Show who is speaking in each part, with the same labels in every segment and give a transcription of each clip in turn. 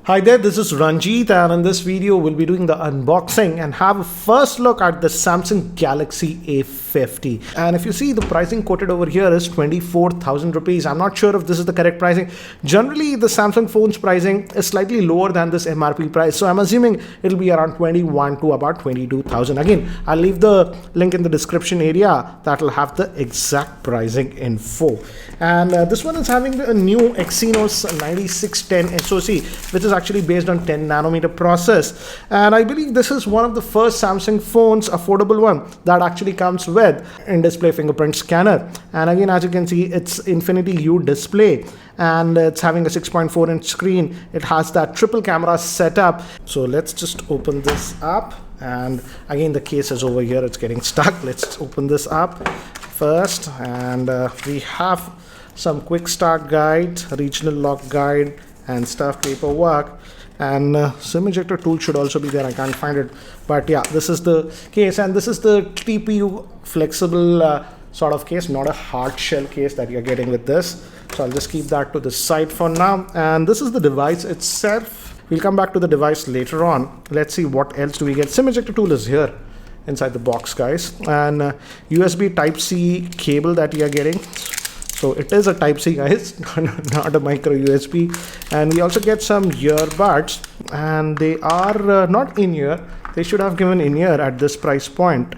Speaker 1: Hi there, this is Ranjit, and in this video we'll be doing the unboxing and have a first look at the Samsung Galaxy A50. And if you see, the pricing quoted over here is 24,000 rupees. I'm not sure if this is the correct pricing. Generally, the Samsung phone's pricing is slightly lower than this MRP price, so I'm assuming it'll be around 21 to about 22,000. Again, I'll leave the link in the description area that'll have the exact pricing info. And this one is having a new Exynos 9610 SoC, which is actually based on 10 nanometer process, and I believe this is one of the first Samsung phones, affordable one, that actually comes with in-display fingerprint scanner. And again, as you can see, it's Infinity U display, and it's having a 6.4 inch screen. It has that triple camera setup. So let's just open this up, and again the case is over here, it's getting stuck. Let's open this up first, and we have some quick start guide, regional lock guide, and stuff, paperwork, and SIM ejector tool should also be there. I can't find it, but yeah, this is the case, and this is the TPU flexible sort of case, not a hard shell case that you're getting with this. So I'll just keep that to the side for now. And this is the device itself. We'll come back to the device later on. Let's see what else do we get. SIM ejector tool is here inside the box, guys, and USB Type-C cable that you are getting. So it is a Type-C, guys, not a micro USB. And we also get some earbuds, and they are not in-ear. They should have given in-ear at this price point.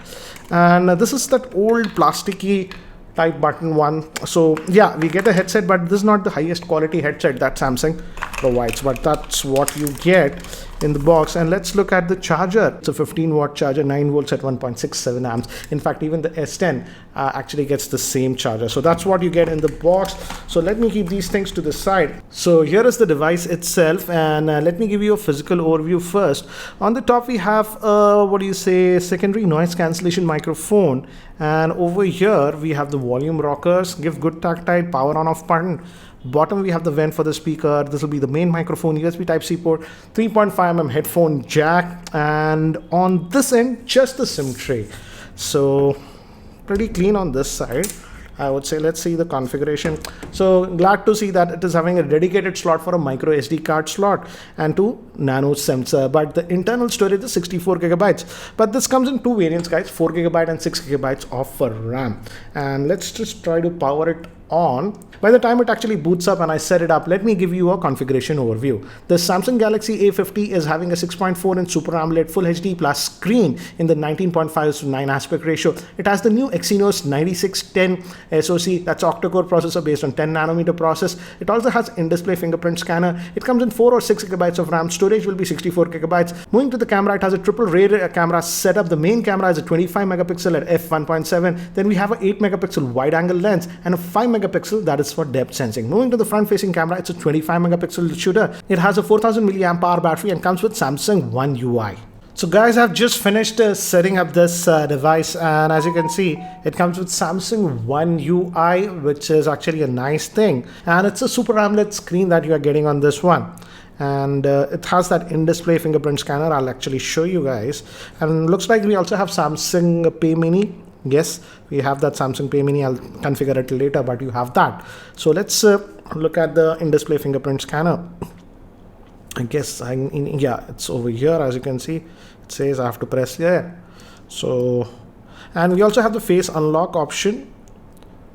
Speaker 1: And this is that old plasticky type button one. So yeah, we get a headset, but this is not the highest quality headset that Samsung provides, but that's what you get in the box. And let's look at the charger. It's a 15-watt charger, 9 volts at 1.67 amps. In fact, even the S10 actually gets the same charger. So that's what you get in the box. So let me keep these things to the side. So here is the device itself, and let me give you a physical overview first. On the top we have secondary noise cancellation microphone, and over here we have the volume rockers, give good tactile, power on off button. Bottom we have the vent for the speaker. This will be the main microphone, USB Type-C port, 3.5mm headphone jack, and on this end just the SIM tray. So pretty clean on this side, I would say. Let's see the configuration. So glad to see that it is having a dedicated slot for a micro SD card slot and 2 nano sensor, but the internal storage is 64 gigabytes. But this comes in two variants, guys, 4 gigabyte and 6 gigabytes of RAM. And let's just try to power it on. By the time it actually boots up and I set it up, let me give you a configuration overview. The Samsung Galaxy A50 is having a 6.4 inch Super AMOLED Full HD Plus screen in the 19.5:9 aspect ratio. It has the new Exynos 9610 SoC, that's octa-core processor based on 10 nanometer process. It also has in-display fingerprint scanner. It comes in 4 or 6 gigabytes of RAM. Storage will be 64 gigabytes. Moving to the camera, it has a triple rear camera setup. The main camera is a 25 megapixel at f1.7. Then we have an 8 megapixel wide angle lens and a 5 megapixel that is for depth sensing. Moving to the front facing camera, it's a 25 megapixel shooter. It has a 4000 milliamp hour battery and comes with Samsung One UI. So guys, I've just finished setting up this device, and as you can see, it comes with Samsung One UI, which is actually a nice thing. And it's a Super AMOLED screen that you are getting on this one. And it has that in-display fingerprint scanner. I'll actually show you guys. And looks like we also have Samsung Pay Mini. Yes, we have that Samsung Pay Mini. I'll configure it later, but you have that. So let's look at the in-display fingerprint scanner. I guess yeah, it's over here. As you can see, it says I have to press there. So, and we also have the face unlock option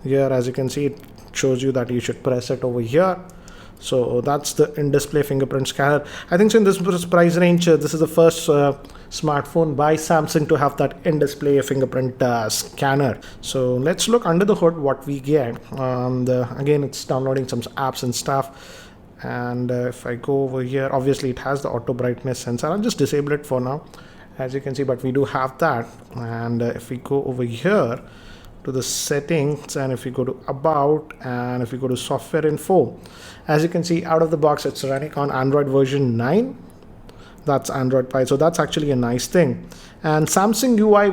Speaker 1: here. As you can see, it shows you that you should press it over here. So that's the in-display fingerprint scanner. I think so in this price range, this is the first smartphone by Samsung to have that in-display fingerprint scanner. So let's look under the hood what we get. Again, it's downloading some apps and stuff. And if I go over here, obviously it has the auto brightness sensor. I'll just disable it for now, as you can see, but we do have that. And if we go over here to the settings, and if we go to about, and if we go to software info, as you can see, out of the box it's running on Android version 9. That's Android Pie, so that's actually a nice thing. And Samsung UI,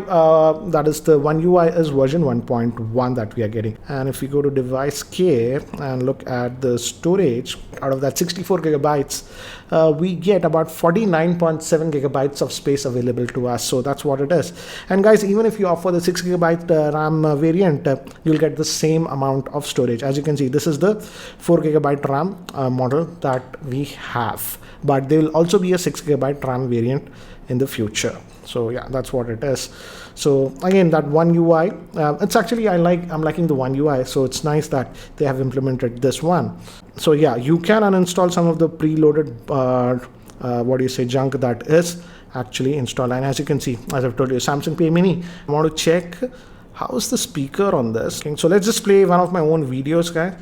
Speaker 1: that is the One UI, is version 1.1 that we are getting. And if we go to device care and look at the storage, out of that 64 gigabytes, we get about 49.7 gigabytes of space available to us. So that's what it is. And guys, even if you offer the 6 gigabyte RAM variant, you'll get the same amount of storage. As you can see, this is the 4 gigabyte RAM model that we have, but there will also be a 6 gigabyte RAM variant in the future. So yeah, that's what it is. So again, that One UI, it's actually, I'm liking the One UI. So it's nice that they have implemented this one. So yeah, you can uninstall some of the preloaded junk that is actually installed. And as you can see, as I've told you, Samsung Pay Mini, I want to check how's the speaker on this. Okay, so let's just play one of my own videos, guys.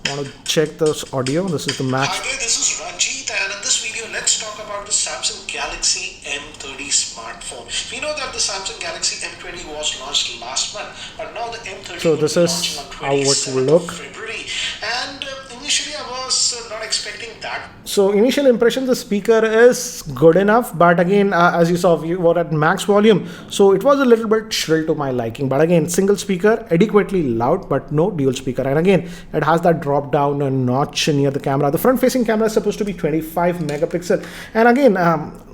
Speaker 1: I want to check this audio. This is the match.
Speaker 2: Hi there, this is Ranjit, and in this video let's talk about the Samsung Galaxy M30 smartphone. We know that the Samsung Galaxy M20 was launched last month, but now the M30
Speaker 1: so this is how it will look.
Speaker 2: February, and initially I was not expecting that.
Speaker 1: So initial impression, the speaker is good enough, but again, as you saw, we were at max volume, so it was a little bit shrill to my liking. But again, single speaker, adequately loud, but no dual speaker. And again, it has that drop down a notch near the camera. The front facing camera is supposed to be 25 megapixel, and again,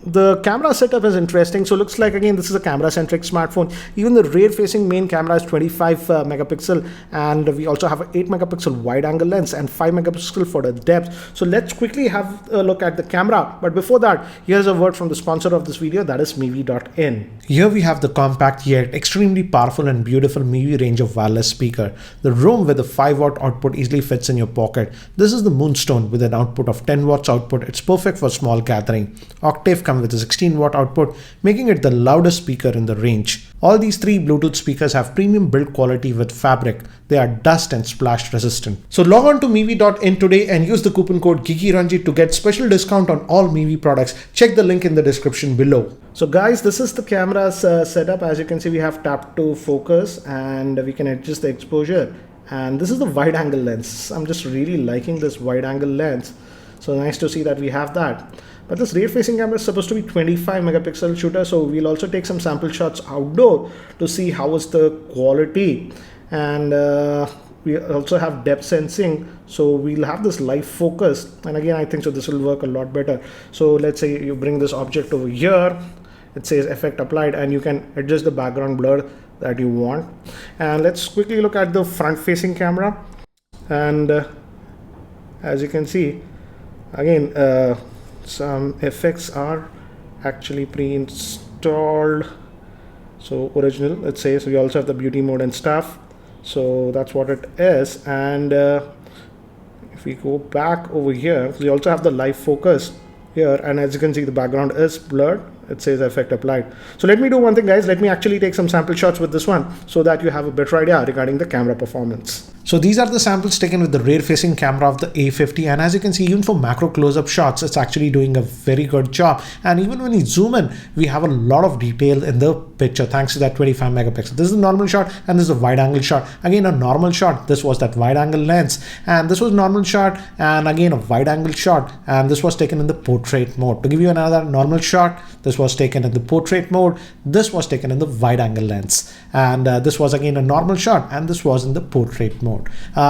Speaker 1: the camera setup is interesting. So looks like, again, this is a camera centric smartphone. Even the rear facing main camera is 25 megapixel, and we also have an 8 megapixel wide angle lens and 5 megapixel for the depth. So let's quickly have a look at the camera, but before that, here's a word from the sponsor of this video, that is Mivi.in. Here we have the compact yet extremely powerful and beautiful Mivi range of wireless speaker. The room with a 5-watt output easily fits in your pocket. This is the Moonstone with an output of 10 watts output. It's perfect for small gathering. Octave comes with a 16-watt output, making it the loudest speaker in the range. All these three Bluetooth speakers have premium build quality with fabric. They are dust and splash resistant. So log on to Mivi.in today and use the coupon code Geekyranjit to get special discount on all Mivi products. Check the link in the description below. So guys, this is the camera's setup. As you can see, we have tap to focus and we can adjust the exposure. And this is the wide angle lens. I'm just really liking this wide angle lens. So nice to see that we have that. But this rear facing camera is supposed to be 25 megapixel shooter. So we'll also take some sample shots outdoor to see how is the quality. And we also have depth sensing. So we'll have this live focus. And again, I think so this will work a lot better. So let's say you bring this object over here. It says effect applied, and you can adjust the background blur that you want. And let's quickly look at the front facing camera. And as you can see, again, some effects are actually pre-installed. So original, it says. We also have the beauty mode and stuff. So that's what it is. And if we go back over here, we also have the live focus here, and as you can see, the background is blurred. It says effect applied. So let me do one thing, guys. Let me actually take some sample shots with this one so that you have a better idea regarding the camera performance. So these are the samples taken with the rear facing camera of the A50, and as you can see, even for macro close-up shots, it's actually doing a very good job. And even when you zoom in, we have a lot of detail in the picture thanks to that 25 megapixel. This is the normal shot and this is a wide angle shot. Again, a normal shot, this was that wide angle lens, and this was normal shot, and again a wide angle shot, and this was taken in the portrait mode. To give you another normal shot, this was taken in the portrait mode, this was taken in the wide angle lens, and this was again a normal shot, and this was in the portrait mode.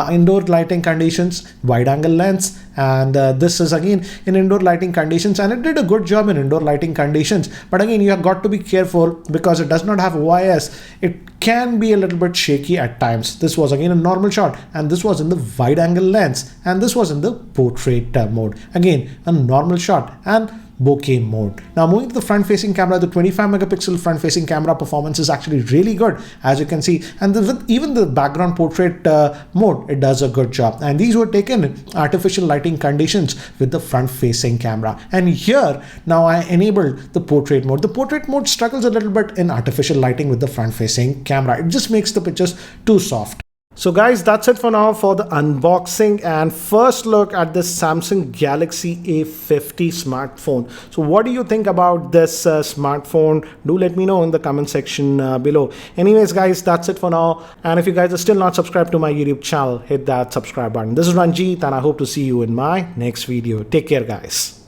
Speaker 1: Indoor lighting conditions, wide angle lens, and this is again in indoor lighting conditions, and it did a good job in indoor lighting conditions. But again, you have got to be careful because it does not have OIS. It can be a little bit shaky at times. This was again a normal shot, and this was in the wide angle lens, and this was in the portrait mode. Again, a normal shot and bokeh mode. Now moving to the front facing camera, the 25 megapixel front facing camera performance is actually really good, as you can see, and with even the background portrait mode, it does a good job. And these were taken in artificial lighting conditions with the front facing camera. And here now I enabled the portrait mode. The portrait mode struggles a little bit in artificial lighting with the front facing camera. It just makes the pictures too soft. So guys, that's it for now for the unboxing and first look at this Samsung Galaxy A50 smartphone. So what do you think about this smartphone? Do let me know in the comment section below. Anyways guys, that's it for now, and if you guys are still not subscribed to my YouTube channel, hit that subscribe button. This is Ranjit and I hope to see you in my next video. Take care guys.